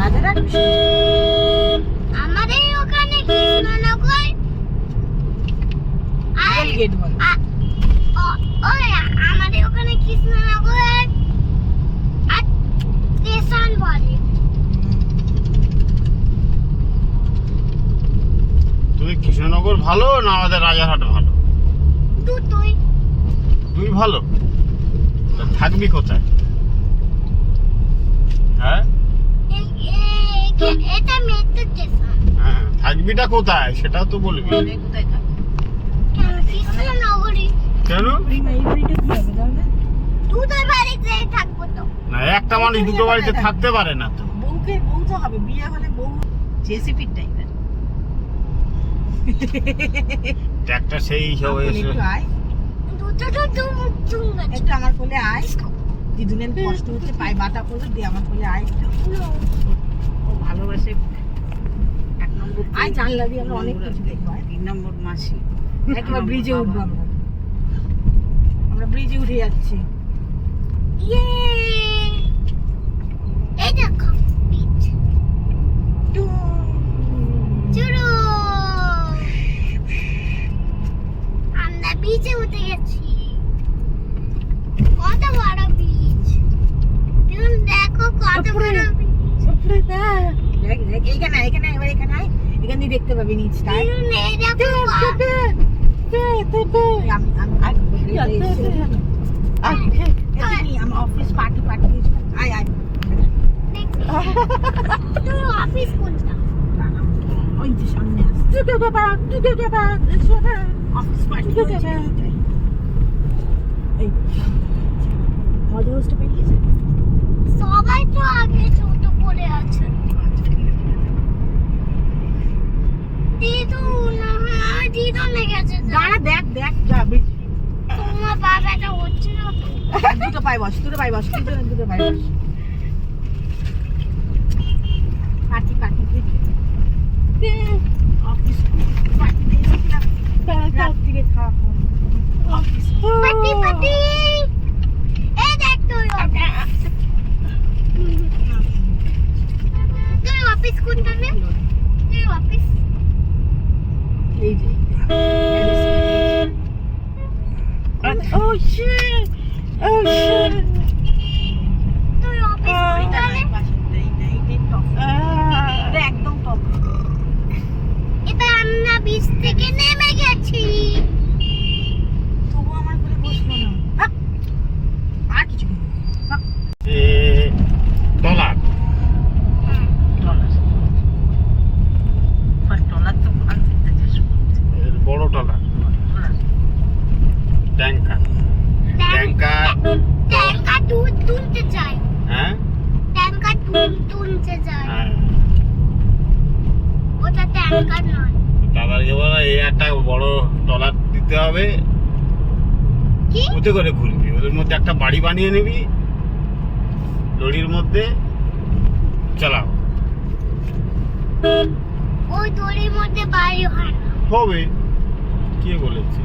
রাজারহাট আমাদের ওখানে Krishnanagar rail gate বলে। ওই আমাদের ওখানে কৃষ্ণনগর আর স্টেশন বলে। তুই কৃষ্ণনগর ভালো না আমাদের রাজারহাট ভালো? দুটোই। তুই ভালো? তা থাকবি কোথায়? হ্যাঁ এটা মেট্রো স্টেশন। হ্যাঁ, থাকবিটা কোথায় সেটাও তো বলবি। কোথায় থাকবে? কৃষ্ণনগরী। কেন? এই বাড়িটা কি হবে তাহলে? দুটোই বাড়িতে থাকবো তো। না, একটা মানুষ দুটো বাড়িতে থাকতে পারে না তো। বউ তো হবে, বিয়ে হলে বউ জেসিপির টাইপের। একটা সেই হিসাবে এসে একটু আয়, দুটো একটু আমার কোলে আয়। দিদুনের কষ্ট হচ্ছে, পায়ে বাতা করলে দিয়ে আমার কোলে আয় একটু। ও ভালোবাসে। 1 নম্বর আয়, জানলা দিয়ে আমরা অনেক কিছু দেখবো। 3 নম্বর মাসি। একবার ব্রিজে উঠবো আমরা ব্রিজে উঠে যাচ্ছি। ইয়ে এই দেখো বিচ। চলো আমরা বিচে উঠে গেছি। কত বড় বিচ, তুমি দেখো কত বড় বিচ। দেখ দেখ, এইখানে এইখানে এবার এখানে আয়, এখান দিয়ে দেখতে পাবি নিচটা। তুমি এই দেখো আমি অফিস পার্টি আয় আয়। তুমি অফিস কোনটা? ওই যে সামনে আসছে অফিস পার্টি। এই মজা হোস্টে পেয়েছে। সবাই তো আগে ছোট পড়ে আছে। দিদু লেগেছে। দাঁড়া, দেখ দেখ যাবি। তোমার বাবাটা হচ্ছে না তো। দুটো পায়ে বস, দুটো পায়ে বস, দুটো পায়ে বস। পার্টি পার্টি অফিস পার্টিতে এসেছিলাম রাত্রিরে খাওয়া অফিস পাটি পাটি। এই দেখ তুই অফিস কোনটা নে? তুই অফিস এই যে oh shit তুই অফিস কোনটা নে? একদম টপ। এবার আমরা বিচ থেকে নেমে গেছি। তবু আমার করে বসলো না। আর কিছু ডলার টলার তো বড় ডলার ট্যাঙ্কার ট্যাঙ্কার দুধ তুলতে চাই। হ্যাঁ ট্যাঙ্কার দুধ তুলতে চাই। হ্যাঁ, ওটা ট্যাঙ্কার নয়। দাদাকে বলা এই একটা বড় টলার দিতে হবে, কি ওতে করে ঘুরবি, ওদের মধ্যে একটা বাড়ি বানিয়ে নিবি, লরির মধ্যে চালাও। ওই দড়ির মধ্যে বাড়ি হয় না। হবে, কে বলেছে?